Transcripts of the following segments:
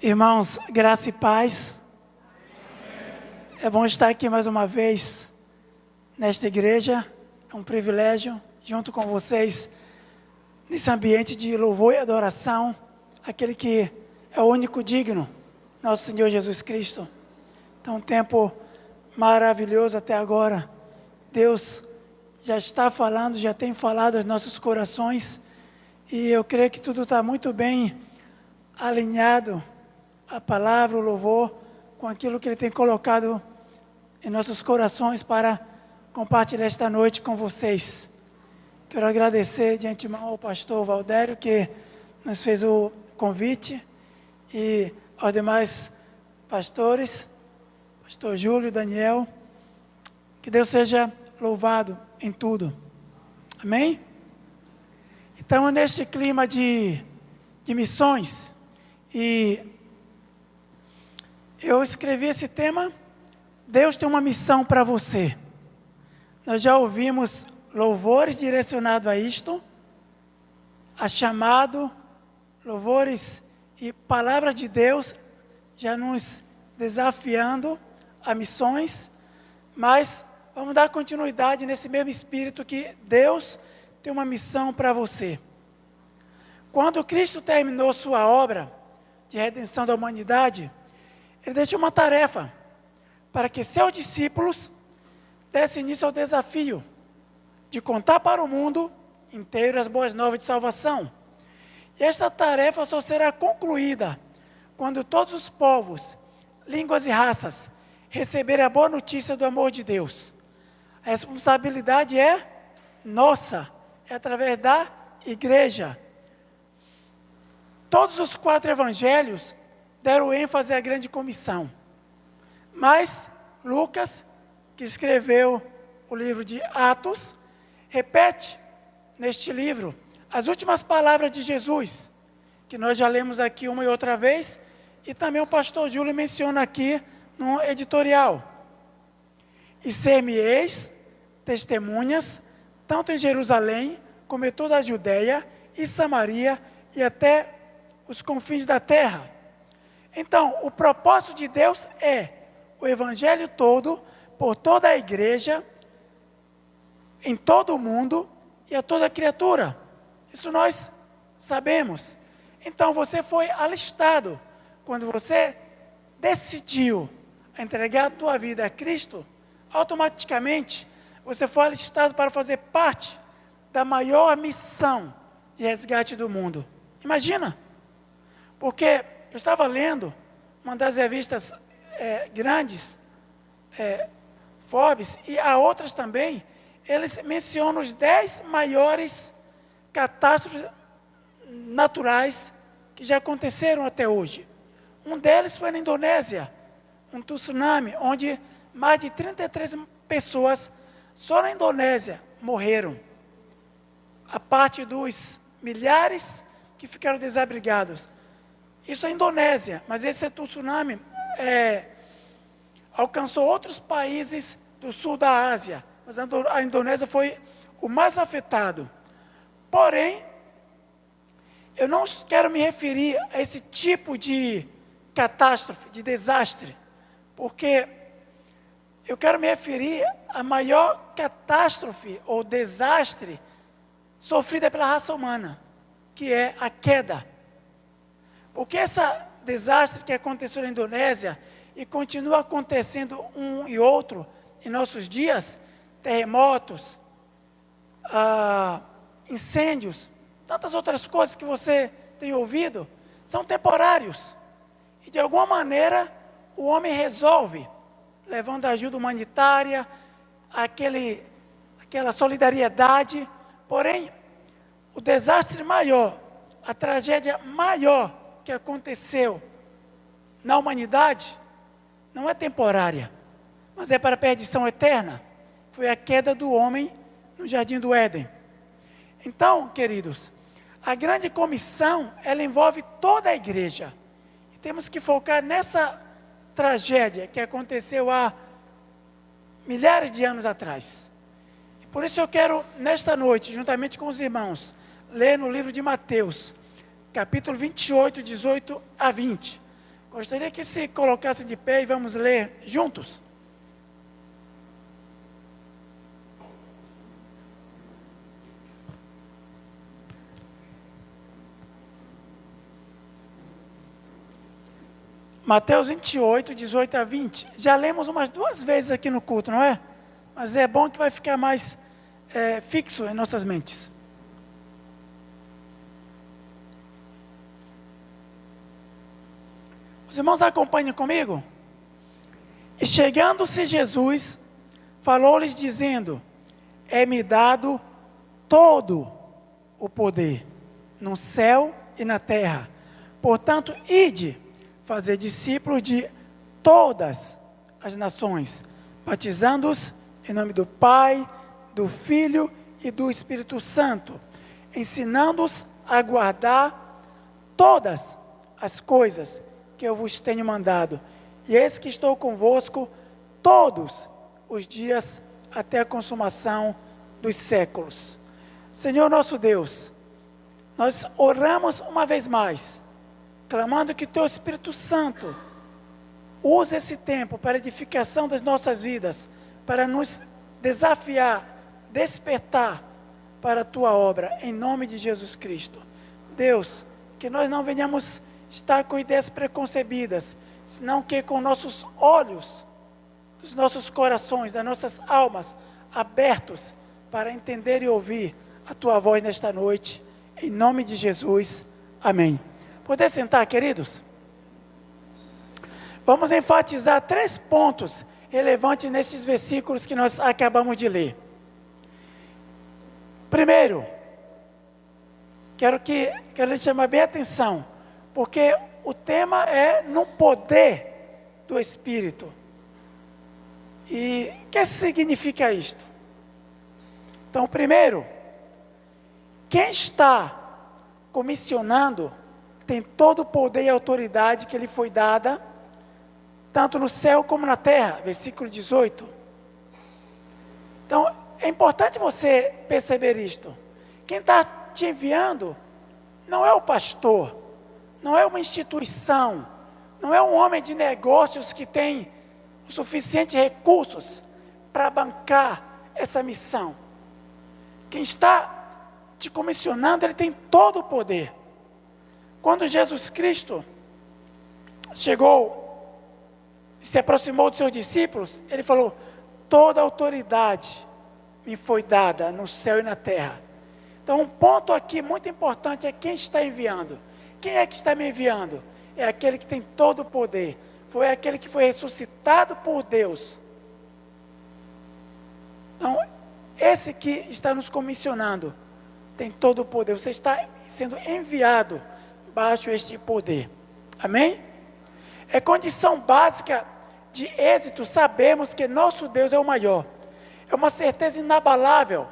Irmãos, graça e paz. É bom estar aqui mais uma vez nesta igreja. É um privilégio, junto com vocês, nesse ambiente de louvor e adoração, aquele que é o único digno, nosso Senhor Jesus Cristo. Então, um tempo maravilhoso até agora. Deus já está falando, já tem falado aos nossos corações, e eu creio que tudo está muito bem alinhado, a palavra, o louvor, com aquilo que Ele tem colocado em nossos corações para compartilhar esta noite com vocês. Quero agradecer de antemão ao pastor Valdério, que nos fez o convite, e aos demais pastores, pastor Júlio, Daniel, que Deus seja louvado em tudo. Amém? Então, neste clima de missões, e eu escrevi esse tema, Deus tem uma missão para você. Nós já ouvimos louvores direcionados a isto, a chamado, louvores e palavra de Deus já nos desafiando a missões, mas vamos dar continuidade nesse mesmo espírito que Deus tem uma missão para você. Quando Cristo terminou sua obra de redenção da humanidade, Ele deixou uma tarefa para que seus discípulos dessem início ao desafio de contar para o mundo inteiro as boas novas de salvação. E esta tarefa só será concluída quando todos os povos, línguas e raças receberem a boa notícia do amor de Deus. A responsabilidade é nossa, é através da igreja. Todos os 4 evangelhos deram ênfase à grande comissão. Mas Lucas, que escreveu o livro de Atos, repete neste livro as últimas palavras de Jesus, que nós já lemos aqui uma e outra vez, e também o pastor Júlio menciona aqui no editorial. E ser-me-eis testemunhas, tanto em Jerusalém, como em toda a Judeia e Samaria, e até os confins da terra. Então, o propósito de Deus é o evangelho todo, por toda a igreja, em todo o mundo e a toda criatura. Isso nós sabemos. Então, você foi alistado. Quando você decidiu entregar a tua vida a Cristo, automaticamente você foi alistado para fazer parte da maior missão de resgate do mundo. Imagina! Porque eu estava lendo uma das revistas grandes, Forbes, e há outras também, eles mencionam os 10 maiores catástrofes naturais que já aconteceram até hoje. Um deles foi na Indonésia, um tsunami, onde mais de 33 pessoas só na Indonésia morreram. A parte dos milhares que ficaram desabrigados. Isso é Indonésia, mas esse tsunami alcançou outros países do sul da Ásia, mas a Indonésia foi o mais afetado. Porém, eu não quero me referir a esse tipo de catástrofe, de desastre, porque eu quero me referir à maior catástrofe ou desastre sofrida pela raça humana, que é a queda. Porque esse desastre que aconteceu na Indonésia e continua acontecendo um e outro em nossos dias, terremotos, incêndios, tantas outras coisas que você tem ouvido, são temporários. E de alguma maneira o homem resolve, levando ajuda humanitária, aquela solidariedade. Porém, o desastre maior, a tragédia maior que aconteceu na humanidade, não é temporária, mas é para a perdição eterna. Foi a queda do homem no jardim do Éden. Então, queridos, a grande comissão, ela envolve toda a igreja. E temos que focar nessa tragédia que aconteceu há milhares de anos atrás. E por isso eu quero, nesta noite, juntamente com os irmãos, ler no livro de Mateus, capítulo 28, 18 a 20. Gostaria que se colocasse de pé e vamos ler juntos. Mateus 28, 18 a 20. Já lemos umas 2 vezes aqui no culto, não é? Mas é bom que vai ficar mais fixo em nossas mentes. Os irmãos acompanhem comigo? E chegando-se Jesus, falou-lhes dizendo: é-me dado todo o poder, no céu e na terra. Portanto, ide, fazer discípulos de todas as nações, batizando-os em nome do Pai, do Filho e do Espírito Santo, ensinando-os a guardar todas as coisas que eu vos tenho mandado. E eis que estou convosco todos os dias até a consumação dos séculos. Senhor nosso Deus, nós oramos uma vez mais, clamando que o Teu Espírito Santo use esse tempo para a edificação das nossas vidas, para nos desafiar, despertar para a Tua obra, em nome de Jesus Cristo. Deus, que nós não venhamos estar com ideias preconcebidas, senão que com nossos olhos, dos nossos corações, das nossas almas abertos para entender e ouvir a Tua voz nesta noite, em nome de Jesus, amém. Poder sentar, queridos? Vamos enfatizar 3 pontos relevantes nesses versículos que nós acabamos de ler. Primeiro, quero lhe chamar bem a atenção, porque o tema é no poder do Espírito. E o que significa isto? Então, primeiro, quem está comissionando tem todo o poder e autoridade que lhe foi dada, tanto no céu como na terra, versículo 18. Então, é importante você perceber isto. Quem está te enviando não é o pastor, não é uma instituição, não é um homem de negócios que tem os suficientes recursos para bancar essa missão. Quem está te comissionando, ele tem todo o poder. Quando Jesus Cristo chegou e se aproximou dos seus discípulos, ele falou: toda a autoridade me foi dada no céu e na terra. Então, um ponto aqui muito importante é quem está enviando. Quem é que está me enviando? É aquele que tem todo o poder. Foi aquele que foi ressuscitado por Deus. Então, esse que está nos comissionando tem todo o poder. Você está sendo enviado baixo este poder. Amém? É condição básica de êxito sabermos que nosso Deus é o maior. É uma certeza inabalável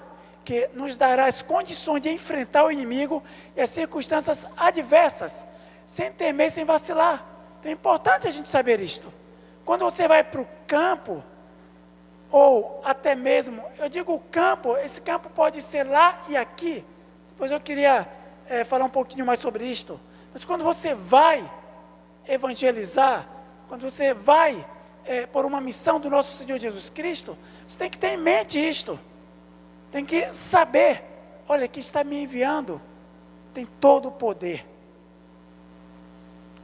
que nos dará as condições de enfrentar o inimigo e as circunstâncias adversas, sem temer, sem vacilar. Então, é importante a gente saber isto. Quando você vai para o campo, ou até mesmo, eu digo campo, esse campo pode ser lá e aqui. Depois eu queria falar um pouquinho mais sobre isto. Mas quando você vai evangelizar, quando você vai por uma missão do nosso Senhor Jesus Cristo, você tem que ter em mente isto. Tem que saber, olha, quem está me enviando tem todo o poder.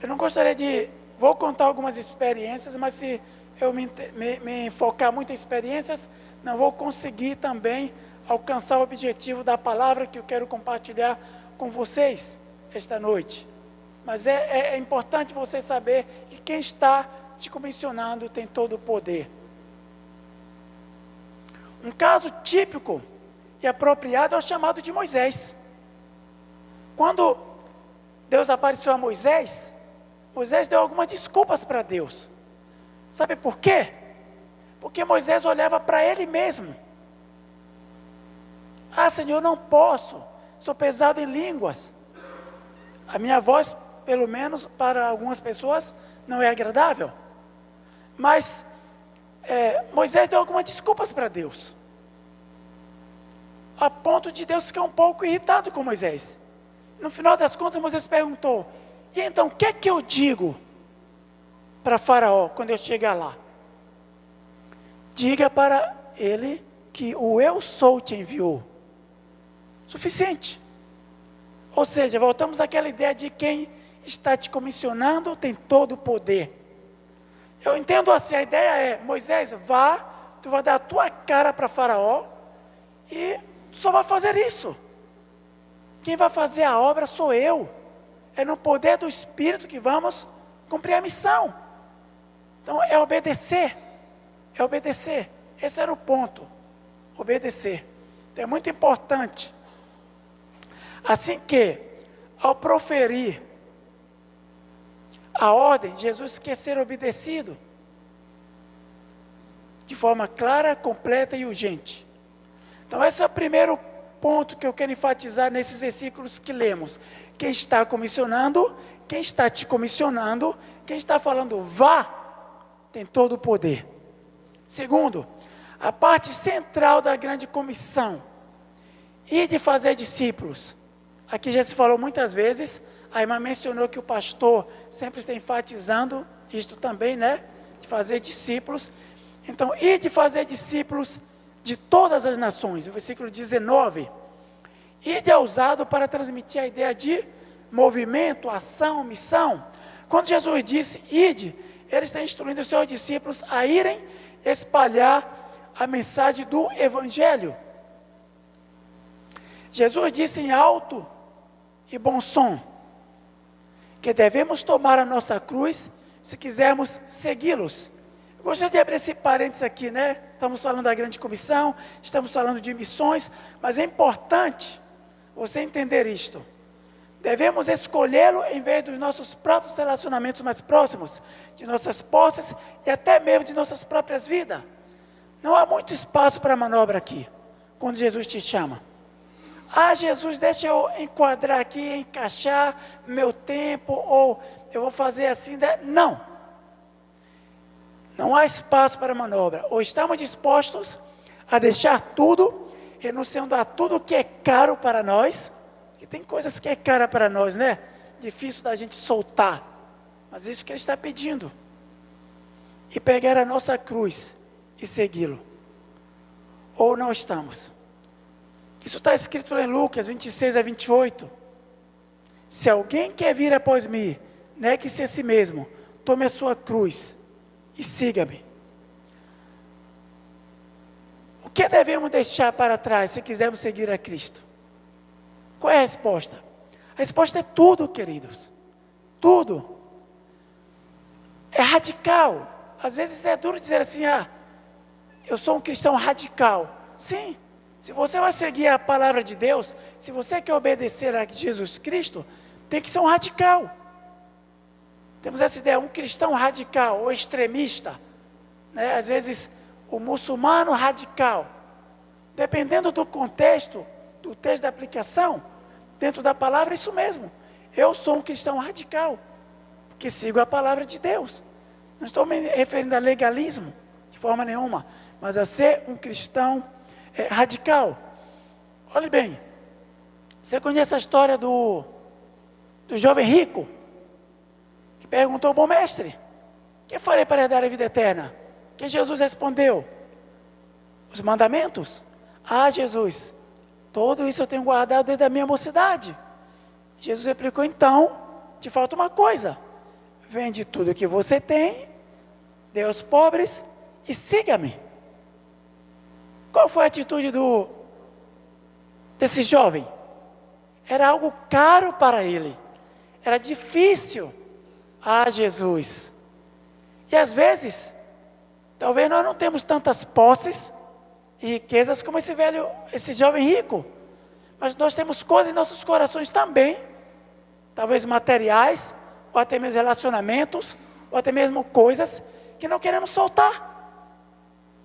Eu não gostaria vou contar algumas experiências, mas se eu me focar muito em experiências, não vou conseguir também alcançar o objetivo da palavra que eu quero compartilhar com vocês esta noite. Mas é importante você saber que quem está te comissionando tem todo o poder. Um caso típico e apropriado é o chamado de Moisés. Quando Deus apareceu a Moisés, Moisés deu algumas desculpas para Deus. Sabe por quê? Porque Moisés olhava para ele mesmo. Ah, Senhor, não posso, sou pesado em línguas. A minha voz, pelo menos para algumas pessoas, não é agradável. Mas Moisés deu algumas desculpas para Deus, a ponto de Deus ficar um pouco irritado com Moisés. No final das contas, Moisés perguntou: e então, o que é que eu digo? para Faraó quando eu chegar lá. Diga para ele que o eu sou te enviou. Suficiente. Ou seja, voltamos àquela ideia de quem está te comissionando tem todo o poder. Eu entendo assim, a ideia é, Moisés, vá, tu vai dar a tua cara para Faraó e tu só vai fazer isso. Quem vai fazer a obra sou eu. É no poder do Espírito que vamos cumprir a missão. Então é obedecer. É obedecer. Esse era o ponto. Obedecer. Então é muito importante. Assim que, ao proferir a ordem, Jesus quer ser obedecido de forma clara, completa e urgente. Então esse é o primeiro ponto que eu quero enfatizar nesses versículos que lemos. Quem está comissionando, quem está te comissionando, quem está falando vá, tem todo o poder. Segundo, a parte central da grande comissão, e de fazer discípulos. Aqui já se falou muitas vezes, a irmã mencionou que o pastor sempre está enfatizando isto também, né? De fazer discípulos. Então, e de fazer discípulos de todas as nações. O versículo 19. Ide é usado para transmitir a ideia de movimento, ação, missão. Quando Jesus disse ide, ele está instruindo os seus discípulos a irem espalhar a mensagem do Evangelho. Jesus disse em alto e bom som que devemos tomar a nossa cruz se quisermos segui-los. Eu gostaria de abrir esse parênteses aqui, né? Estamos falando da grande comissão, estamos falando de missões, mas é importante você entender isto. Devemos escolhê-lo em vez dos nossos próprios relacionamentos mais próximos, de nossas posses e até mesmo de nossas próprias vidas. Não há muito espaço para manobra aqui, quando Jesus te chama. Ah, Jesus, deixa eu enquadrar aqui, encaixar meu tempo, ou eu vou fazer assim. Não. Não há espaço para manobra. Ou estamos dispostos a deixar tudo, renunciando a tudo que é caro para nós, porque tem coisas que é cara para nós, né? Difícil da gente soltar. Mas isso que ele está pedindo. E pegar a nossa cruz e segui-lo. Ou não estamos. Isso está escrito em Lucas 26 a 28. Se alguém quer vir após mim, negue-se a si mesmo, tome a sua cruz e siga-me. O que devemos deixar para trás se quisermos seguir a Cristo? Qual é a resposta? A resposta é tudo, queridos. Tudo. É radical. Às vezes é duro dizer assim, eu sou um cristão radical. Sim. Se você vai seguir a palavra de Deus, se você quer obedecer a Jesus Cristo, tem que ser um radical. Temos essa ideia, um cristão radical ou extremista, né? Às vezes o muçulmano radical. Dependendo do contexto, do texto da aplicação, dentro da palavra é isso mesmo. Eu sou um cristão radical, porque sigo a palavra de Deus. Não estou me referindo a legalismo, de forma nenhuma, mas a ser um cristão radical. Olhe bem, você conhece a história do jovem rico, que perguntou, bom mestre, o que farei para herdar a vida eterna? Que Jesus respondeu, os mandamentos? Jesus, tudo isso eu tenho guardado desde a minha mocidade. Jesus replicou, então, te falta uma coisa, vende tudo que você tem, dê aos pobres e siga-me. Qual foi a atitude desse jovem? Era algo caro para ele. Era difícil. Jesus. E às vezes, talvez nós não temos tantas posses e riquezas como esse jovem rico. Mas nós temos coisas em nossos corações também. Talvez materiais, ou até mesmo relacionamentos, ou até mesmo coisas que não queremos soltar.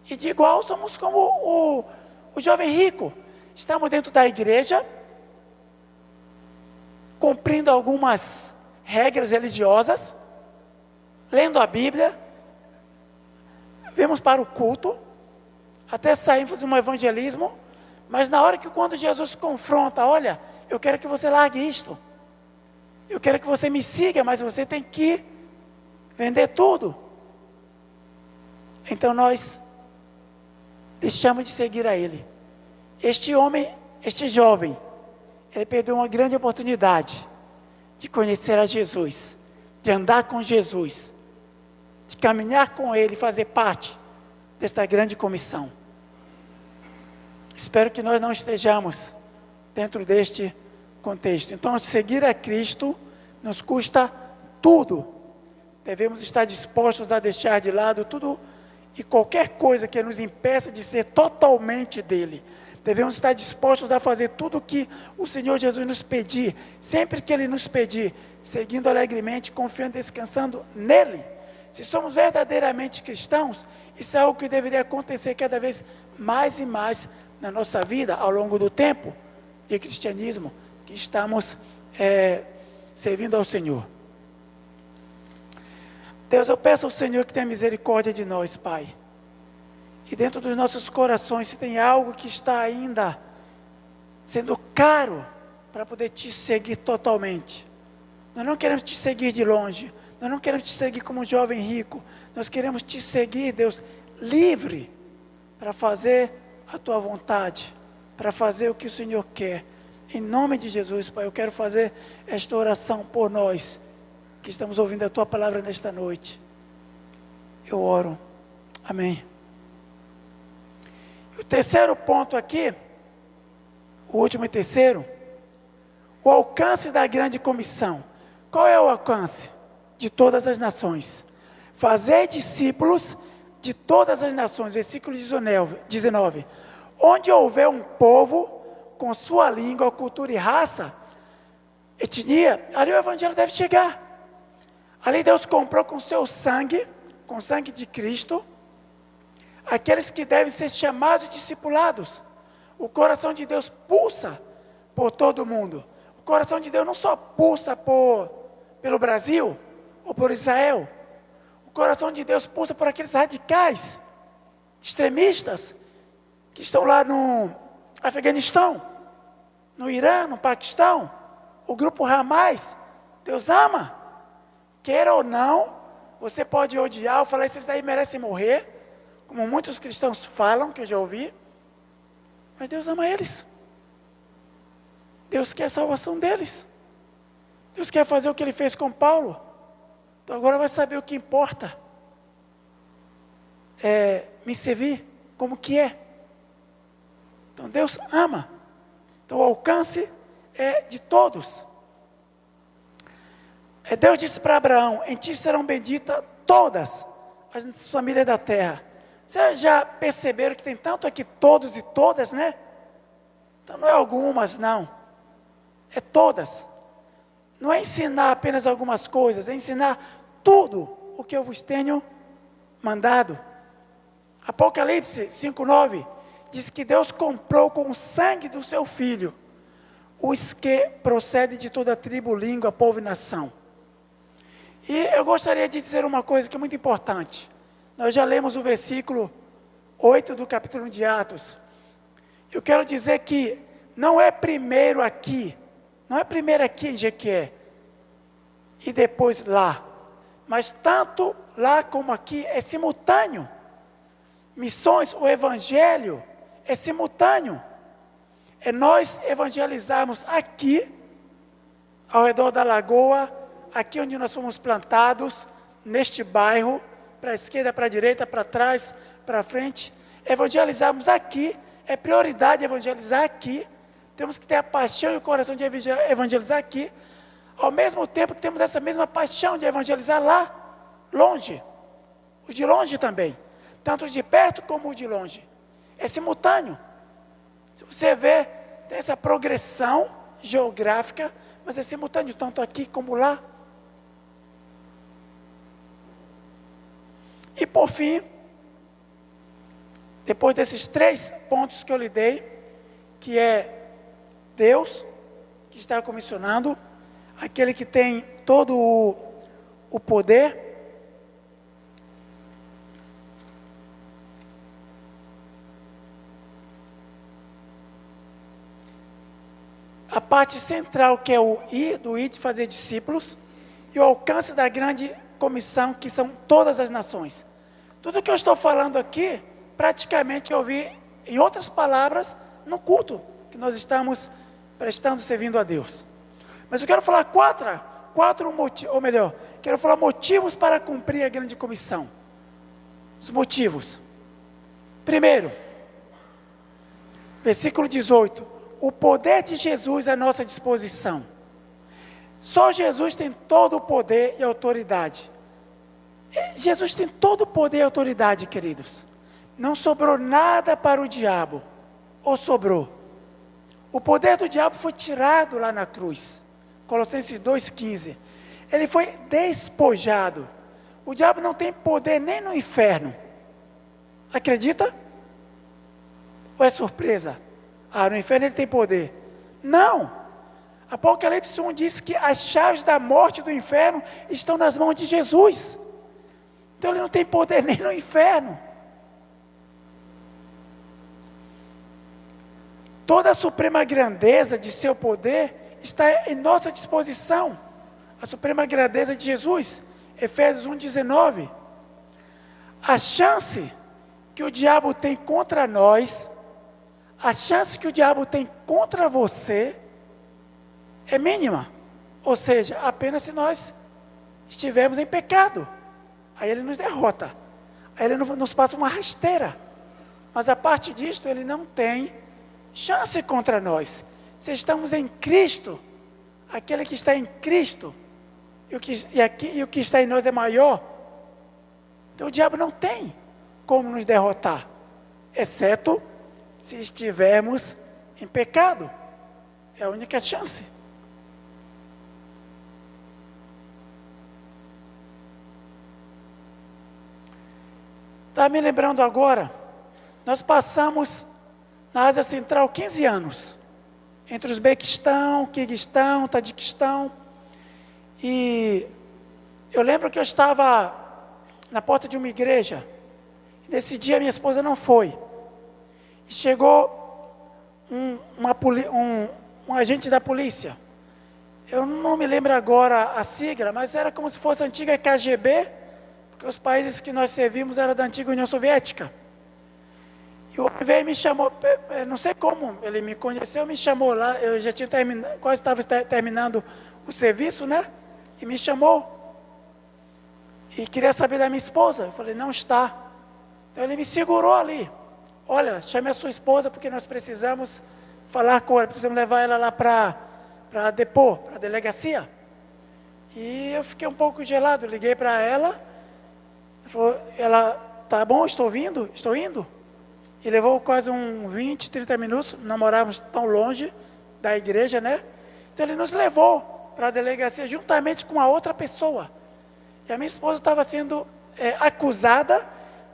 E de igual somos como o jovem rico. Estamos dentro da igreja, cumprindo algumas regras religiosas, lendo a Bíblia, vemos para o culto, até saímos de um evangelismo, mas na hora que quando Jesus confronta, olha, eu quero que você largue isto, eu quero que você me siga, mas você tem que vender tudo. Então nós deixamos de seguir a Ele. Este homem, este jovem, ele perdeu uma grande oportunidade de conhecer a Jesus, de andar com Jesus, de caminhar com Ele, fazer parte desta grande comissão. Espero que nós não estejamos dentro deste contexto. Então, seguir a Cristo nos custa tudo. Devemos estar dispostos a deixar de lado tudo e qualquer coisa que nos impeça de ser totalmente dele. Devemos estar dispostos a fazer tudo o que o Senhor Jesus nos pedir, sempre que Ele nos pedir, seguindo alegremente, confiando, descansando nele. Se somos verdadeiramente cristãos, isso é algo que deveria acontecer cada vez mais e mais na nossa vida, ao longo do tempo de cristianismo, que estamos servindo ao Senhor. Deus, eu peço ao Senhor que tenha misericórdia de nós, Pai. E dentro dos nossos corações, se tem algo que está ainda sendo caro para poder te seguir totalmente. Nós não queremos te seguir de longe. Nós não queremos te seguir como um jovem rico. Nós queremos te seguir, Deus, livre para fazer a tua vontade, para fazer o que o Senhor quer. Em nome de Jesus, Pai, eu quero fazer esta oração por nós que estamos ouvindo a tua palavra nesta noite. Eu oro. Amém. O terceiro ponto aqui, o último e terceiro, o alcance da grande comissão. Qual é o alcance? De todas as nações. Fazer discípulos de todas as nações. Versículo 19. Onde houver um povo com sua língua, cultura e raça, etnia, ali o evangelho deve chegar. Ali Deus comprou com seu sangue, com o sangue de Cristo, aqueles que devem ser chamados e discipulados. O coração de Deus pulsa por todo mundo. O coração de Deus não só pulsa pelo Brasil ou por Israel. O coração de Deus pulsa por aqueles radicais, extremistas, que estão lá no Afeganistão, no Irã, no Paquistão, o grupo Hamas. Deus ama. Queira ou não, você pode odiar ou falar, esses daí merecem morrer, como muitos cristãos falam, que eu já ouvi, mas Deus ama eles. Deus quer a salvação deles. Deus quer fazer o que Ele fez com Paulo. Então agora vai saber o que importa. Me servir como que é. Então Deus ama. Então o alcance é de todos. Deus disse para Abraão, em ti serão benditas todas as famílias da terra. Vocês já perceberam que tem tanto aqui todos e todas, né? Então não é algumas, não. É todas. Não é ensinar apenas algumas coisas, é ensinar tudo o que eu vos tenho mandado. Apocalipse 5:9 diz que Deus comprou com o sangue do seu Filho os que procedem de toda tribo, língua, povo e nação. E eu gostaria de dizer uma coisa que é muito importante. Nós já lemos o versículo 8 do capítulo 1 de Atos. Eu quero dizer que não é primeiro aqui, não é primeiro aqui em Jequié e depois lá, mas tanto lá como aqui é simultâneo. Missões, o evangelho é simultâneo. É nós evangelizarmos aqui, ao redor da lagoa, aqui onde nós fomos plantados, neste bairro, para a esquerda, para a direita, para trás, para frente, evangelizarmos aqui, é prioridade evangelizar aqui, temos que ter a paixão e o coração de evangelizar aqui, ao mesmo tempo que temos essa mesma paixão de evangelizar lá, longe, os de longe também, tanto os de perto como os de longe, é simultâneo. Se você vê, tem essa progressão geográfica, mas é simultâneo, tanto aqui como lá. E por fim, depois desses 3 pontos que eu lhe dei, que é Deus, que está comissionando, aquele que tem todo o poder, a parte central que é o ir, do ir de fazer discípulos, e o alcance da grande comissão, que são todas as nações. Tudo que eu estou falando aqui, praticamente eu vi, em outras palavras, no culto que nós estamos prestando, servindo a Deus. Mas eu quero falar quatro motivos, ou melhor, quero falar motivos para cumprir a grande comissão. Os motivos. Primeiro, versículo 18. O poder de Jesus à nossa disposição. Só Jesus tem todo o poder e autoridade. Jesus tem todo o poder e autoridade, queridos. Não sobrou nada para o diabo. Ou sobrou? O poder do diabo foi tirado lá na cruz. Colossenses 2,15. Ele foi despojado. O diabo não tem poder nem no inferno. Acredita? Ou é surpresa? No inferno ele tem poder. Não! Apocalipse 1 diz que as chaves da morte e do inferno estão nas mãos de Jesus. Então ele não tem poder nem no inferno. Toda a suprema grandeza de seu poder está em nossa disposição. A suprema grandeza de Jesus. Efésios 1,19. A chance que o diabo tem contra nós, a chance que o diabo tem contra você, é mínima. Ou seja, apenas se nós estivermos em pecado. Aí ele nos derrota. Aí ele nos passa uma rasteira. Mas a parte disto, ele não tem chance contra nós. Se estamos em Cristo, aquele que está em Cristo, e o que está em nós é maior, então o diabo não tem como nos derrotar, exceto se estivermos em pecado. É a única chance. Está me lembrando agora, nós passamos na Ásia Central 15 anos, entre Uzbequistão, Quirguistão, Tadiquistão, e eu lembro que eu estava na porta de uma igreja, e nesse dia minha esposa não foi, e chegou um agente da polícia, eu não me lembro agora a sigla, mas era como se fosse a antiga KGB, porque os países que nós servimos eram da antiga União Soviética. E o homem veio e me chamou, não sei como, ele me conheceu, me chamou lá, eu já tinha terminado, quase estava terminando o serviço, né? E me chamou. E queria saber da minha esposa. Eu falei, não está. Então ele me segurou ali. Olha, chame a sua esposa porque nós precisamos falar com ela, precisamos levar ela lá para depor, para a delegacia. E eu fiquei um pouco gelado, liguei para ela. Ela, tá bom, estou indo. E levou quase 20, 30 minutos, não morávamos tão longe da igreja, né? Então ele nos levou para a delegacia juntamente com a outra pessoa. E a minha esposa estava sendo acusada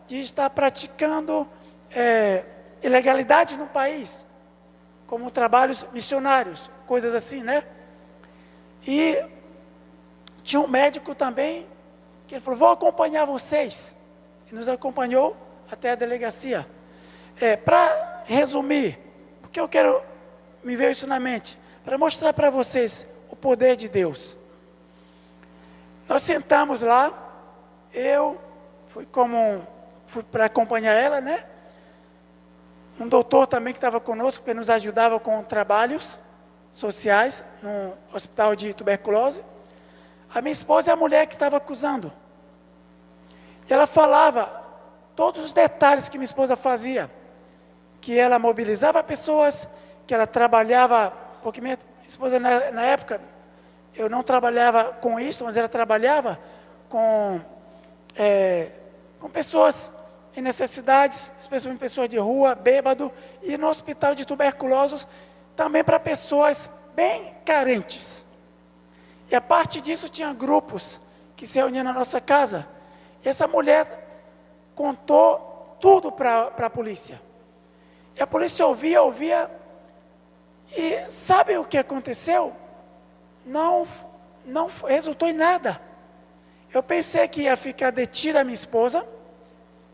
de estar praticando ilegalidade no país, como trabalhos missionários, coisas assim, né? E tinha um médico também, que ele falou, vou acompanhar vocês. E nos acompanhou até a delegacia. Para resumir, porque eu quero, me veio isso na mente, para mostrar para vocês o poder de Deus. Nós sentamos lá, eu fui para acompanhar ela, né? Um doutor também que estava conosco, que nos ajudava com trabalhos sociais, no hospital de tuberculose. A minha esposa é a mulher que estava acusando. E ela falava todos os detalhes que minha esposa fazia. Que ela mobilizava pessoas, que ela trabalhava, porque minha esposa na época, eu não trabalhava com isso, mas ela trabalhava com pessoas em necessidades, especialmente pessoas de rua, bêbado, e no hospital de tuberculosos, também para pessoas bem carentes. E a parte disso tinha grupos que se reuniam na nossa casa, e essa mulher contou tudo para a polícia. E a polícia ouvia, e sabe o que aconteceu? Não resultou em nada. Eu pensei que ia ficar detida a minha esposa,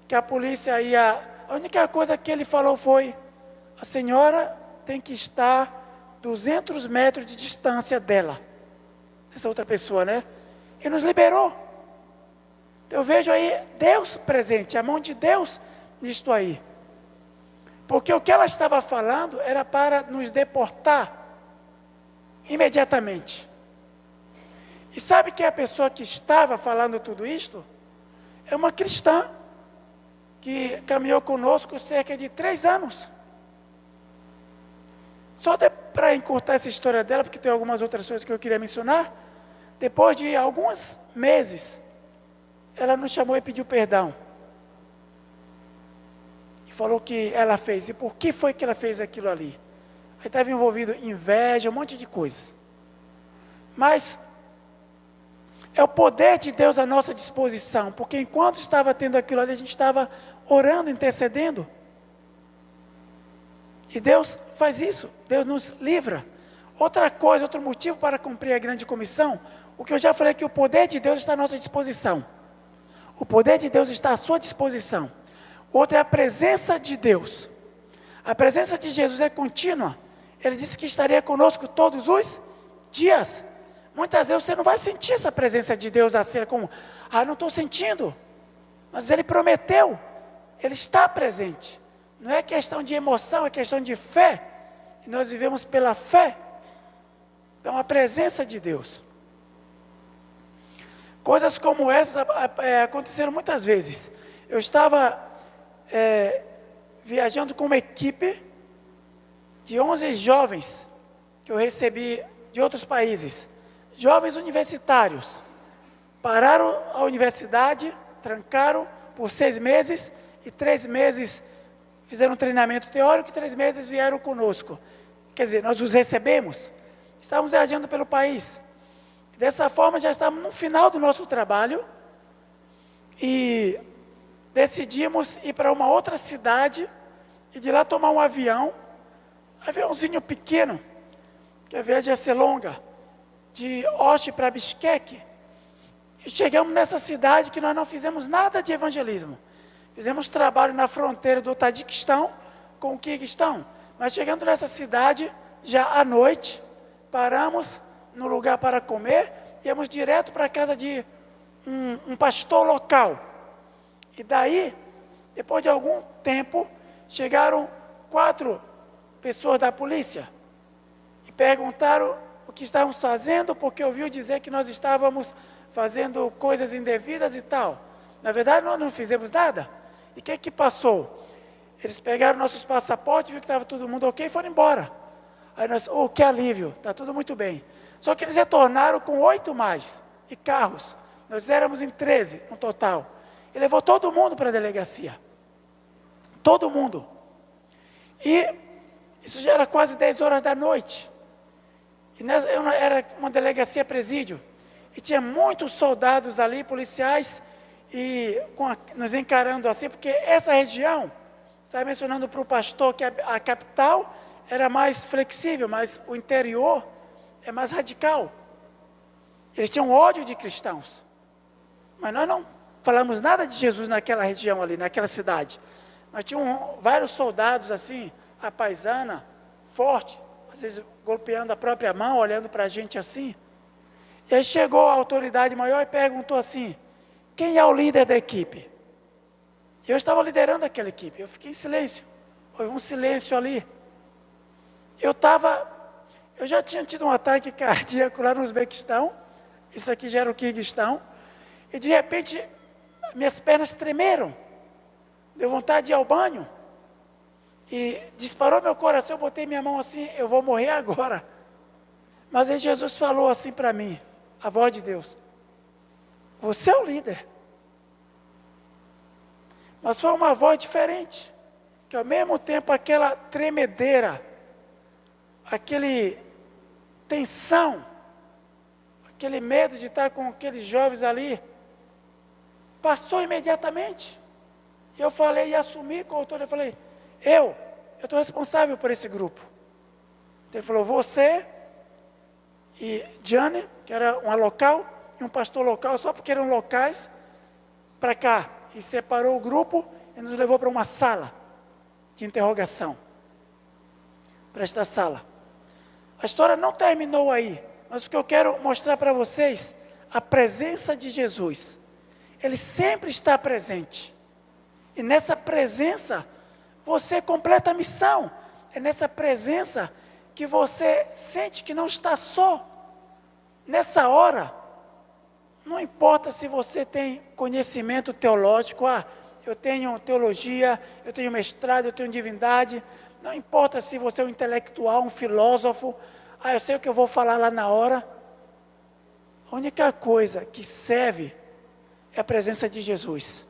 que a polícia ia... A única coisa que ele falou foi, a senhora tem que estar 200 metros de distância dela. Essa outra pessoa, né? E nos liberou. Eu vejo aí Deus presente, a mão de Deus nisto aí. Porque o que ela estava falando era para nos deportar imediatamente. E sabe que a pessoa que estava falando tudo isto é uma cristã que caminhou conosco cerca de 3 anos. Só para encurtar essa história dela, porque tem algumas outras coisas que eu queria mencionar, depois de alguns meses, ela nos chamou e pediu perdão. E falou que ela fez. E por que foi que ela fez aquilo ali? Aí estava envolvido inveja, um monte de coisas. Mas é o poder de Deus à nossa disposição, porque enquanto estava tendo aquilo ali, a gente estava orando, intercedendo. E Deus faz isso, Deus nos livra. Outra coisa, outro motivo para cumprir a grande comissão, o que eu já falei, é que o poder de Deus está à nossa disposição. O poder de Deus está à sua disposição. Outra é a presença de Deus. A presença de Jesus é contínua. Ele disse que estaria conosco todos os dias. Muitas vezes você não vai sentir essa presença de Deus assim, como, não estou sentindo. Mas Ele prometeu, Ele está presente. Não é questão de emoção, é questão de fé. E nós vivemos pela fé. Então, a presença de Deus. Coisas como essas aconteceram muitas vezes. Eu estava viajando com uma equipe de 11 jovens que eu recebi de outros países. Jovens universitários. Pararam a universidade, trancaram por 6 meses e 3 meses fizeram um treinamento teórico e 3 meses vieram conosco. Quer dizer, nós os recebemos. Estávamos viajando pelo país. Dessa forma, já estávamos no final do nosso trabalho e decidimos ir para uma outra cidade e de lá tomar um aviãozinho pequeno, que a viagem ia ser longa, de Osh para Bishkek. E chegamos nessa cidade que nós não fizemos nada de evangelismo. Fizemos trabalho na fronteira do Tadiquistão com o Quirguistão. Mas chegando nessa cidade, já à noite, paramos no lugar para comer, íamos direto para a casa de um pastor local. E daí, depois de algum tempo, chegaram 4 pessoas da polícia e perguntaram o que estávamos fazendo, porque ouviu dizer que nós estávamos fazendo coisas indevidas e tal. Na verdade, nós não fizemos nada. E o que passou? Eles pegaram nossos passaportes, viram que estava todo mundo ok e foram embora. Aí nós, que alívio, está tudo muito bem. Só que eles retornaram com 8 mais, e carros. Nós éramos em 13 no total. E levou todo mundo para a delegacia. Todo mundo. E isso já era quase 10 horas da noite. E era uma delegacia presídio. E tinha muitos soldados ali, policiais, e nos encarando assim, porque essa região, estava mencionando para o pastor que a capital era mais flexível, mas o interior é mais radical. Eles tinham ódio de cristãos. Mas nós não falamos nada de Jesus naquela região ali, naquela cidade. Nós tínhamos vários soldados assim, a paisana, forte, às vezes golpeando a própria mão, olhando para a gente assim. E aí chegou a autoridade maior e perguntou assim, quem é o líder da equipe? E eu estava liderando aquela equipe, eu fiquei em silêncio. Houve um silêncio ali. Eu já tinha tido um ataque cardíaco lá no Uzbequistão, isso aqui já era o Quirguistão, e de repente minhas pernas tremeram, deu vontade de ir ao banho, e disparou meu coração, eu botei minha mão assim, eu vou morrer agora. Mas aí Jesus falou assim para mim, a voz de Deus, você é o líder. Mas foi uma voz diferente, que ao mesmo tempo aquela tremedeira, aquele tensão, aquele medo de estar com aqueles jovens ali, passou imediatamente. E eu falei, e assumi com a autor, eu falei, eu estou responsável por esse grupo. Ele falou, você e Gianni, que era uma local, e um pastor local, só porque eram locais, para cá. E separou o grupo e nos levou para uma sala de interrogação. Para esta sala. A história não terminou aí, mas o que eu quero mostrar para vocês, a presença de Jesus. Ele sempre está presente. E nessa presença, você completa a missão. É nessa presença que você sente que não está só. Nessa hora, não importa se você tem conhecimento teológico, eu tenho teologia, eu tenho mestrado, eu tenho divindade. Não importa se você é um intelectual, um filósofo, eu sei o que eu vou falar lá na hora. A única coisa que serve é a presença de Jesus.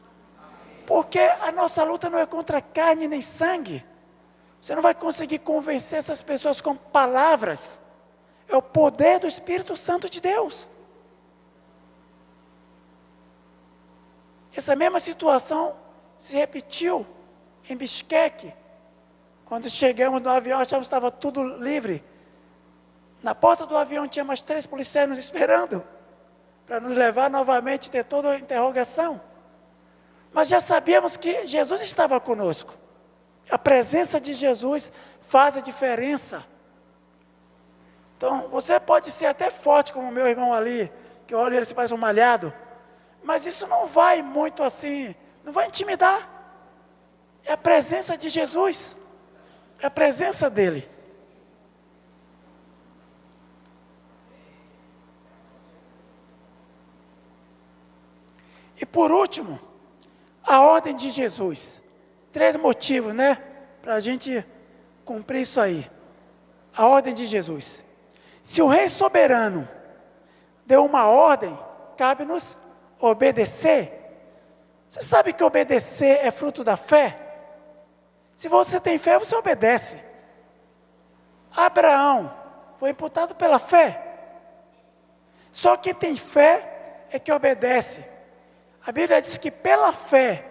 Porque a nossa luta não é contra carne nem sangue. Você não vai conseguir convencer essas pessoas com palavras. É o poder do Espírito Santo de Deus. Essa mesma situação se repetiu em Bishkek. Quando chegamos no avião, achamos que estava tudo livre. Na porta do avião tinha mais 3 policiais nos esperando, para nos levar novamente, ter toda a interrogação. Mas já sabíamos que Jesus estava conosco. A presença de Jesus faz a diferença. Então, você pode ser até forte, como o meu irmão ali, que eu olho ele se parece um malhado, mas isso não vai muito assim, não vai intimidar. É a presença de Jesus, é a presença dele. E por último, a ordem de Jesus. 3 motivos, né? Para a gente cumprir isso aí. A ordem de Jesus. Se o rei soberano deu uma ordem, cabe-nos obedecer. Você sabe que obedecer é fruto da fé? Se você tem fé, você obedece. Abraão foi imputado pela fé. Só quem tem fé é que obedece. A Bíblia diz que pela fé,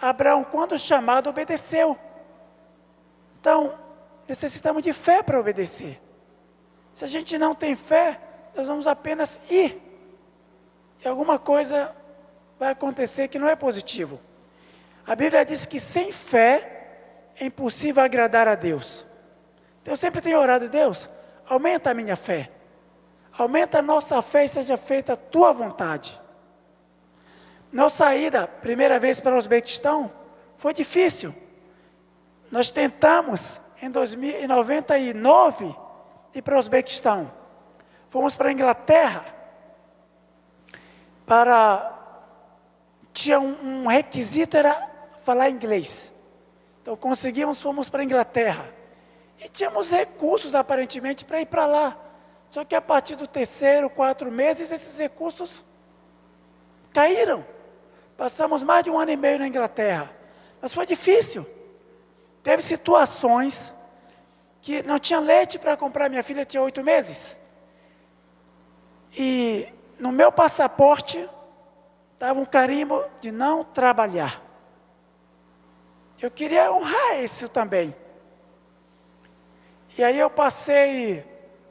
Abraão, quando chamado, obedeceu. Então, necessitamos de fé para obedecer. Se a gente não tem fé, nós vamos apenas ir. E alguma coisa vai acontecer que não é positivo. A Bíblia diz que sem fé é impossível agradar a Deus. Então, eu sempre tenho orado, Deus, aumenta a minha fé. Aumenta a nossa fé e seja feita a tua vontade. Nossa ida, primeira vez para o Uzbequistão, foi difícil. Nós tentamos, em 1999, ir para o Uzbequistão. Fomos para a Inglaterra, tinha um requisito, era falar inglês. Então conseguimos, fomos para a Inglaterra. E tínhamos recursos, aparentemente, para ir para lá. Só que a partir do 3º, 4 meses, esses recursos caíram. Passamos mais de 1 ano e meio na Inglaterra. Mas foi difícil. Teve situações que não tinha leite para comprar. Minha filha tinha 8 meses. E no meu passaporte estava um carimbo de não trabalhar. Eu queria honrar isso também. E aí eu passei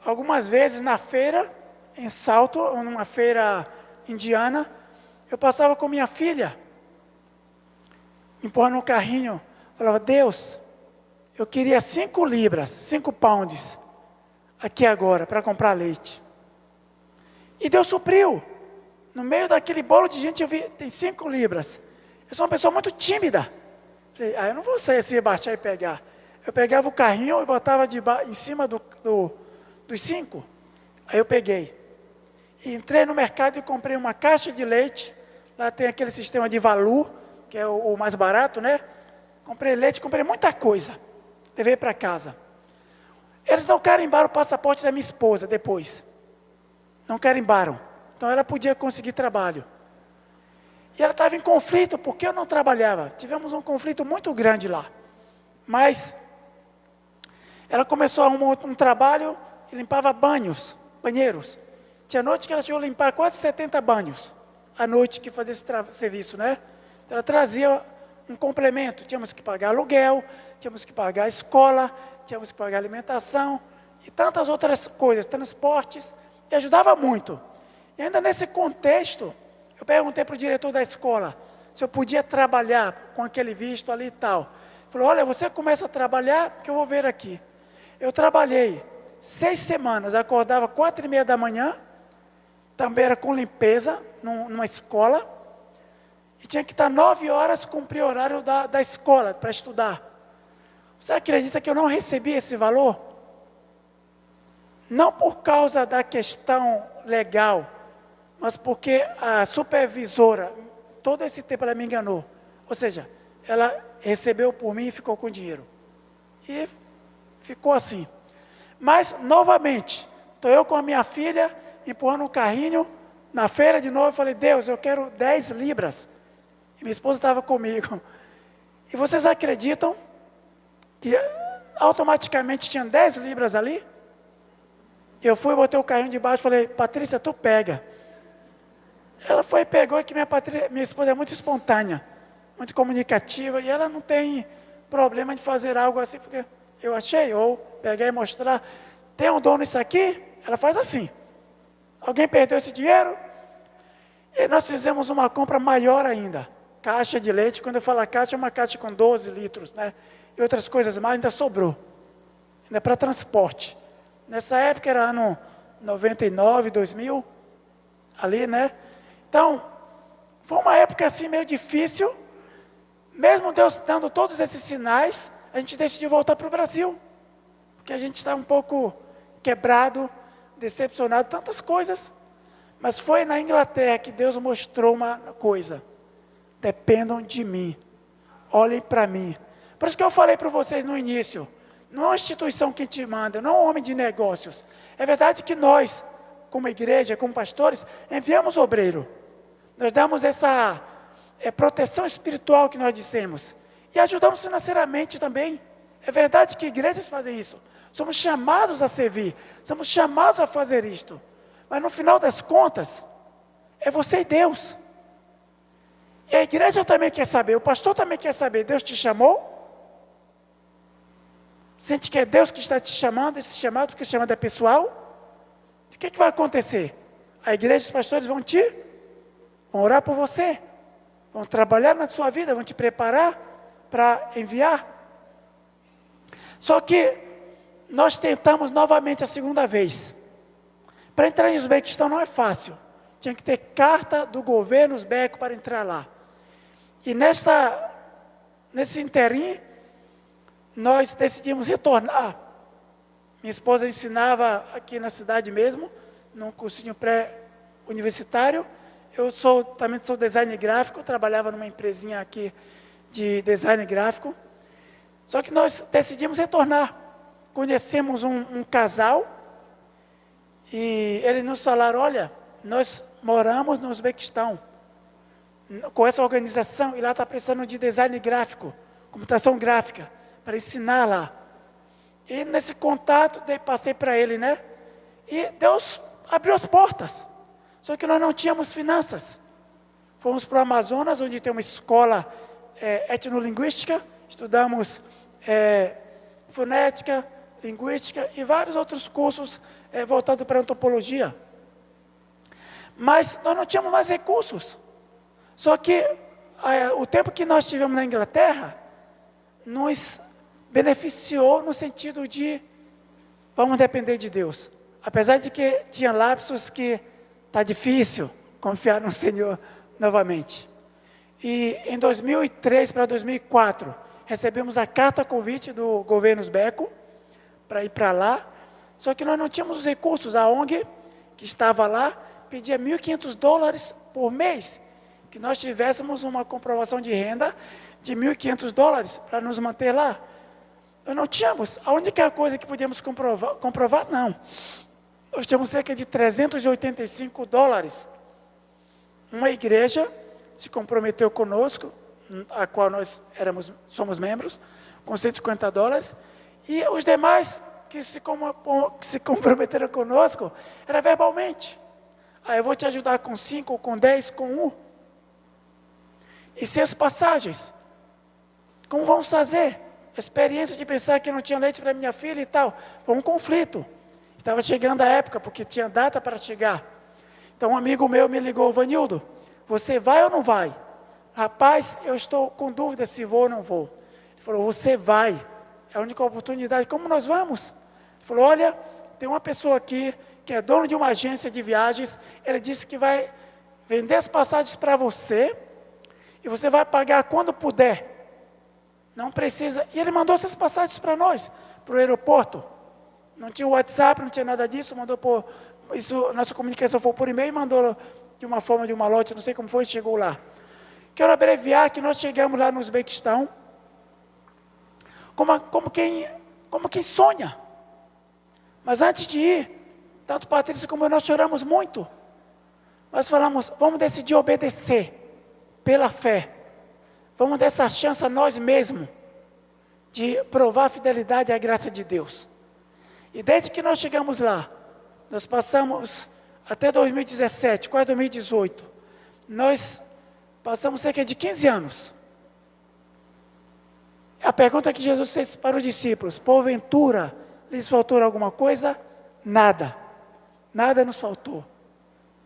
algumas vezes na feira, em Salto, numa feira indiana. Eu passava com minha filha, empurrando um carrinho, falava, Deus, eu queria 5 libras, 5 pounds, aqui agora, para comprar leite. E Deus supriu. No meio daquele bolo de gente, eu vi, tem 5 libras. Eu sou uma pessoa muito tímida. Falei, eu não vou sair assim, baixar e pegar. Eu pegava o carrinho e botava em cima dos 5. Aí eu peguei. E entrei no mercado e comprei uma caixa de leite. Lá tem aquele sistema de Valu, que é o mais barato, né? Comprei leite, comprei muita coisa. Levei para casa. Eles não carimbaram o passaporte da minha esposa depois. Não carimbaram. Então ela podia conseguir trabalho. E ela estava em conflito, porque eu não trabalhava. Tivemos um conflito muito grande lá. Mas ela começou a arrumar um trabalho e limpava banheiros. Tinha noite que ela chegou a limpar quase 70 banhos. À noite que fazia esse serviço, né? Então ela trazia um complemento. Tínhamos que pagar aluguel, tínhamos que pagar a escola, tínhamos que pagar alimentação e tantas outras coisas, transportes, e ajudava muito. E ainda nesse contexto, eu perguntei para o diretor da escola se eu podia trabalhar com aquele visto ali e tal. Ele falou, olha, você começa a trabalhar, que eu vou ver aqui. Eu trabalhei 6 semanas, acordava 4:30 da manhã, também era com limpeza, numa escola. e tinha que estar 9 horas, cumprir o horário da escola para estudar. Você acredita que eu não recebi esse valor? Não por causa da questão legal, mas porque a supervisora, todo esse tempo ela me enganou. Ou seja, ela recebeu por mim e ficou com o dinheiro. E ficou assim. Mas, novamente, estou eu com a minha filha, empurrando um carrinho, na feira de novo, eu falei, Deus, eu quero 10 libras. E minha esposa estava comigo. E vocês acreditam que automaticamente tinha 10 libras ali? Eu fui, botei o carrinho debaixo e falei, Patrícia, tu pega. Ela foi e pegou, que minha esposa é muito espontânea, muito comunicativa, e ela não tem problema de fazer algo assim, porque eu achei, ou pegar e mostrar, tem um dono isso aqui? Ela faz assim. Alguém perdeu esse dinheiro? E nós fizemos uma compra maior ainda. Caixa de leite, quando eu falo caixa, é uma caixa com 12 litros, né? E outras coisas mais, ainda sobrou. Ainda para transporte. Nessa época era ano 99, 2000, ali, né? Então, foi uma época assim meio difícil. Mesmo Deus dando todos esses sinais, a gente decidiu voltar para o Brasil. Porque a gente está um pouco quebrado, decepcionado, tantas coisas. Mas foi na Inglaterra que Deus mostrou uma coisa. Dependam de mim. Olhem para mim. Por isso que eu falei para vocês no início. Não é uma instituição que te manda, não é um homem de negócios. É verdade que nós, como igreja, como pastores, enviamos obreiro. Nós damos essa proteção espiritual que nós dissemos. E ajudamos financeiramente também. É verdade que igrejas fazem isso. Somos chamados a servir. Somos chamados a fazer isto. Mas no final das contas, é você e Deus. E a igreja também quer saber, o pastor também quer saber, Deus te chamou? Sente que é Deus que está te chamando, esse chamado, porque o chamado é pessoal? O que vai acontecer? A igreja e os pastores vão orar por você, vão trabalhar na sua vida, vão te preparar para enviar. Só que nós tentamos novamente a segunda vez. Para entrar em Uzbequistão não é fácil. Tinha que ter carta do governo uzbeco para entrar lá. E nesse interim, nós decidimos retornar. Minha esposa ensinava aqui na cidade mesmo, num cursinho pré-universitário. Eu também sou designer gráfico, trabalhava numa empresinha aqui de design gráfico. Só que nós decidimos retornar. Conhecemos um casal, e eles nos falaram, olha, nós moramos no Uzbequistão, com essa organização, e lá está precisando de design gráfico, computação gráfica, para ensinar lá. E nesse contato, passei para ele, né? E Deus abriu as portas. Só que nós não tínhamos finanças. Fomos para o Amazonas, onde tem uma escola etnolinguística, estudamos fonética, linguística e vários outros cursos voltados para antropologia. Mas nós não tínhamos mais recursos. Só que o tempo que nós tivemos na Inglaterra nos beneficiou no sentido de vamos depender de Deus. Apesar de que tinha lapsos que está difícil confiar no Senhor novamente. E em 2003 para 2004, recebemos a carta convite do governo uzbeco para ir para lá. Só que nós não tínhamos os recursos. A ONG que estava lá pedia $1.500 por mês, que nós tivéssemos uma comprovação de renda de $1.500 para nos manter lá. Nós não tínhamos. A única coisa que podíamos comprovar, não. Nós tínhamos cerca de $385. Uma igreja se comprometeu conosco, a qual nós somos membros, com $150. E os demais que se comprometeram conosco, era verbalmente. Eu vou te ajudar com 5, com 10, com 1. E sem as passagens. Como vamos fazer? A experiência de pensar que não tinha leite para minha filha e tal. Foi um conflito. Estava chegando a época, porque tinha data para chegar. Então um amigo meu me ligou, Vanildo, você vai ou não vai? Rapaz, eu estou com dúvida se vou ou não vou. Ele falou, você vai. É a única oportunidade. Como nós vamos? Ele falou, olha, tem uma pessoa aqui que é dono de uma agência de viagens. Ele disse que vai vender as passagens para você e você vai pagar quando puder. Não precisa. E ele mandou essas passagens para nós, para o aeroporto. Não tinha WhatsApp, não tinha nada disso, mandou por... Isso, nossa comunicação foi por e-mail, mandou de uma forma, de uma lote, não sei como foi, chegou lá. Quero abreviar que nós chegamos lá no Uzbequistão, como quem sonha. Mas antes de ir, tanto Patrícia como eu, nós choramos muito. Nós falamos, vamos decidir obedecer, pela fé. Vamos dar essa chance a nós mesmos, de provar a fidelidade e a graça de Deus. E desde que nós chegamos lá, nós passamos até 2017, quase 2018, nós passamos cerca de 15 anos. A pergunta que Jesus fez para os discípulos, porventura lhes faltou alguma coisa? Nada. Nada nos faltou.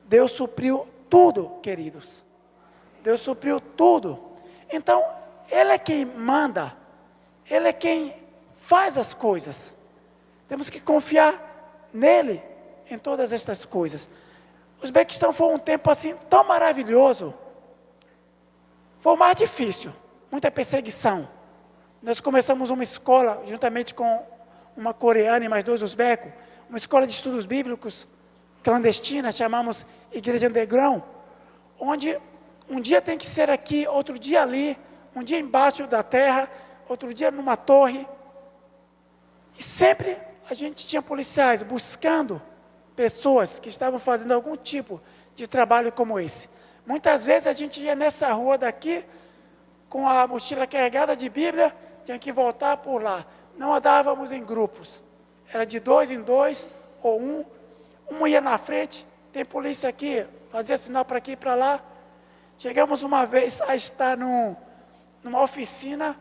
Deus supriu tudo, queridos. Deus supriu tudo. Então, Ele é quem manda. Ele é quem faz as coisas. Temos que confiar nele em todas estas coisas. O Uzbequistão foi um tempo assim tão maravilhoso. Foi o mais difícil, muita perseguição. Nós começamos uma escola, juntamente com uma coreana e mais 2 uzbecos, uma escola de estudos bíblicos clandestina, chamamos Igreja Underground, onde um dia tem que ser aqui, outro dia ali, um dia embaixo da terra, outro dia numa torre. E sempre a gente tinha policiais buscando pessoas que estavam fazendo algum tipo de trabalho como esse. Muitas vezes a gente ia nessa rua daqui, com a mochila carregada de Bíblia, tinha que voltar por lá. Não andávamos em grupos. Era de 2 em 2, ou um ia na frente, tem polícia aqui, fazia sinal para aqui e para lá. Chegamos uma vez a estar numa oficina.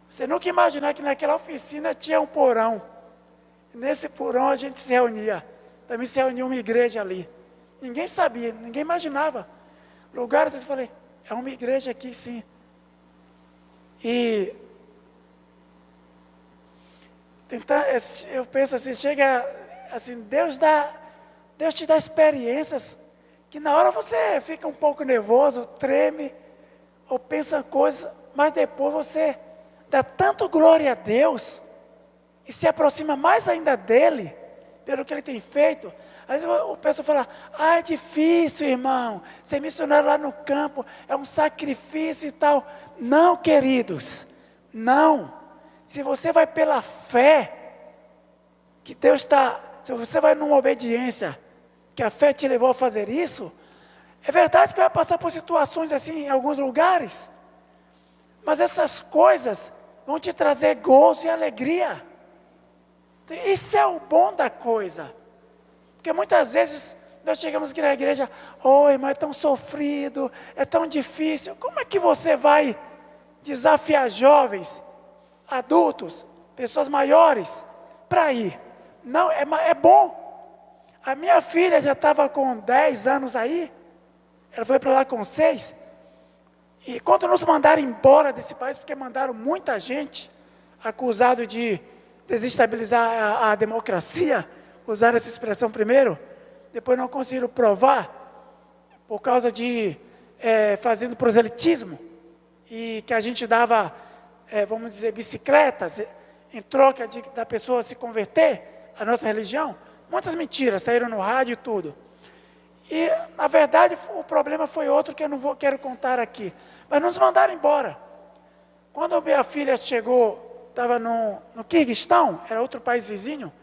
Você nunca imaginar que naquela oficina tinha um porão. Nesse porão a gente se reunia. Também se reunia uma igreja ali. Ninguém sabia, ninguém imaginava. Lugares, eu falei, é uma igreja aqui, sim. E eu penso assim, chega assim, Deus te dá experiências que na hora você fica um pouco nervoso, treme, ou pensa coisas, mas depois você dá tanto glória a Deus e se aproxima mais ainda dele, pelo que ele tem feito. Às vezes o pessoal fala, é difícil, irmão, ser missionário lá no campo, é um sacrifício e tal. Não, queridos, não. Se você vai pela fé, que Deus está, se você vai numa obediência, que a fé te levou a fazer isso, é verdade que vai passar por situações assim em alguns lugares, mas essas coisas vão te trazer gozo e alegria. Isso é o bom da coisa. Porque muitas vezes nós chegamos aqui na igreja, irmão, é tão sofrido, é tão difícil. Como é que você vai desafiar jovens, adultos, pessoas maiores, para ir? Não, é bom. A minha filha já estava com 10 anos aí, ela foi para lá com 6, e quando nos mandaram embora desse país, porque mandaram muita gente, acusado de desestabilizar a democracia, usaram essa expressão primeiro, depois não conseguiram provar, por causa de fazendo proselitismo, e que a gente dava, vamos dizer, bicicletas, em troca da pessoa se converter à nossa religião. Muitas mentiras saíram no rádio e tudo. E, na verdade, o problema foi outro que eu não quero contar aqui. Mas nos mandaram embora. Quando minha filha chegou, estava no Quirguistão, era outro país vizinho,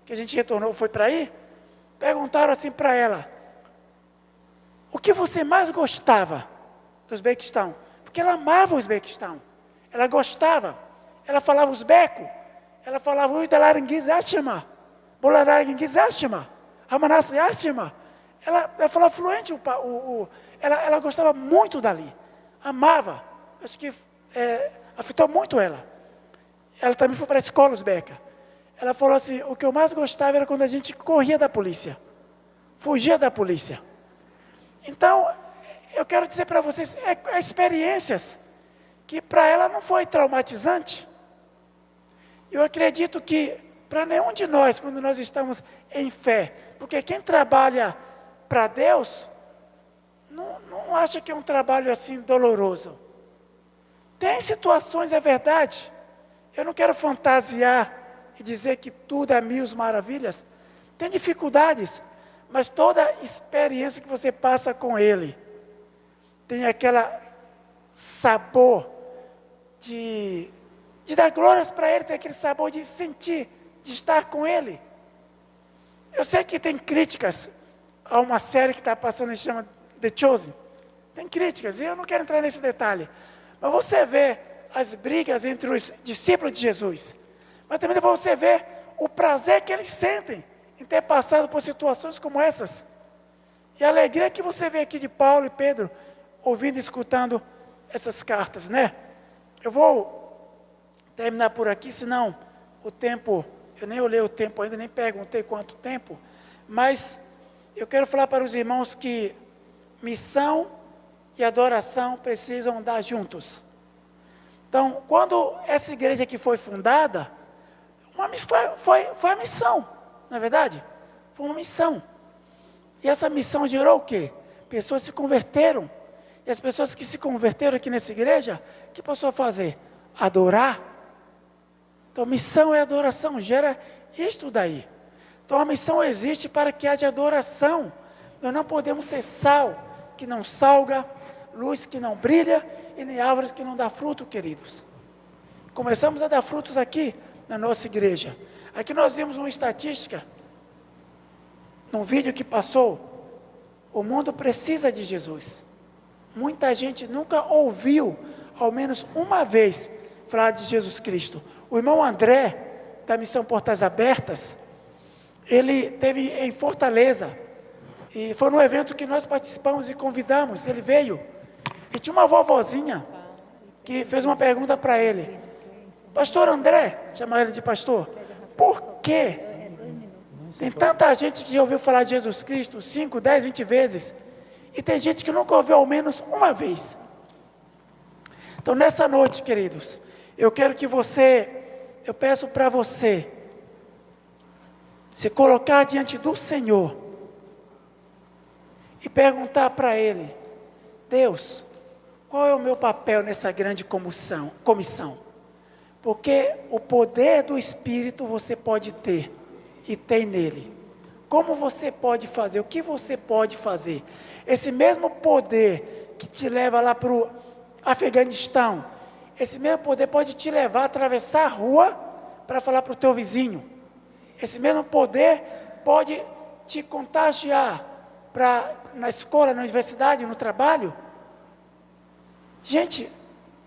que a gente retornou, foi para aí, perguntaram assim para ela, o que você mais gostava do Uzbequistão? Porque ela amava o Uzbequistão, ela gostava, ela falava uzbeco, ela falava Uidalaranguizashima, Bolaranguizashima, Ramanasashima, ela falava fluente, ela gostava muito dali, amava, acho que afetou muito ela. Ela também foi para a escola uzbeca. Ela falou assim, o que eu mais gostava era quando a gente corria da polícia, fugia da polícia. Então, eu quero dizer para vocês, experiências que para ela não foi traumatizante. Eu acredito que para nenhum de nós, quando nós estamos em fé, porque quem trabalha para Deus, não acha que é um trabalho assim doloroso. Tem situações, é verdade. Eu não quero fantasiar e dizer que tudo é mil maravilhas. Tem dificuldades, mas toda experiência que você passa com Ele tem aquele sabor de dar glórias para Ele, tem aquele sabor de sentir, de estar com Ele. Eu sei que tem críticas a uma série que está passando, que se chama The Chosen. Tem críticas, e eu não quero entrar nesse detalhe. Mas você vê as brigas entre os discípulos de Jesus. Mas também depois você vê o prazer que eles sentem em ter passado por situações como essas. E a alegria que você vê aqui de Paulo e Pedro, ouvindo e escutando essas cartas, né? Eu vou terminar por aqui, senão o tempo, eu nem olhei o tempo ainda, nem perguntei quanto tempo, mas eu quero falar para os irmãos que missão e adoração precisam andar juntos. Então, quando essa igreja aqui foi fundada, foi a missão, não é verdade? Foi uma missão. E essa missão gerou o quê? Pessoas se converteram. E as pessoas que se converteram aqui nessa igreja, o que passou a fazer? Adorar. Então, missão é adoração, gera isto daí. Então, a missão existe para que haja adoração. Nós não podemos ser sal que não salga, luz que não brilha e nem árvores que não dá fruto, queridos. Começamos a dar frutos aqui na nossa igreja. Aqui nós vimos uma estatística, num vídeo que passou, o mundo precisa de Jesus. Muita gente nunca ouviu, ao menos uma vez, falar de Jesus Cristo. O irmão André, da Missão Portas Abertas, ele teve em Fortaleza, e foi num evento que nós participamos e convidamos, ele veio, e tinha uma vovozinha, que fez uma pergunta para ele, pastor André, chama ele de pastor, por quê? Tem tanta gente que já ouviu falar de Jesus Cristo 5, 10, 20 vezes, e tem gente que nunca ouviu ao menos uma vez. Então nessa noite, queridos, eu peço para você, se colocar diante do Senhor, e perguntar para Ele, Deus, qual é o meu papel nessa grande comissão? Porque o poder do Espírito você pode ter, e tem nele. Como você pode fazer? O que você pode fazer? Esse mesmo poder que te leva lá para o Afeganistão, esse mesmo poder pode te levar a atravessar a rua para falar para o teu vizinho. Esse mesmo poder pode te contagiar na escola, na universidade, no trabalho. Gente,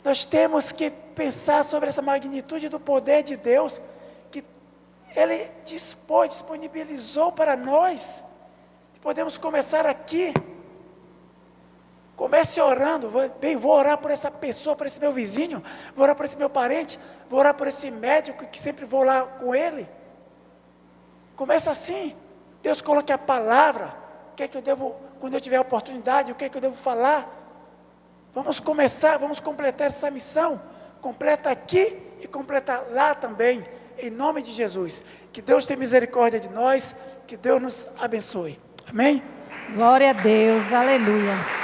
nós temos que pensar sobre essa magnitude do poder de Deus, que Ele disponibilizou para nós. Podemos começar aqui. Comece orando, vou orar por essa pessoa, por esse meu vizinho, vou orar por esse meu parente, vou orar por esse médico que sempre vou lá com ele. Começa assim. Deus coloque a palavra. O que é que eu devo, quando eu tiver a oportunidade, o que é que eu devo falar? Vamos começar, vamos completar essa missão. Completa aqui e completa lá também, em nome de Jesus. Que Deus tenha misericórdia de nós, que Deus nos abençoe. Amém? Glória a Deus, aleluia.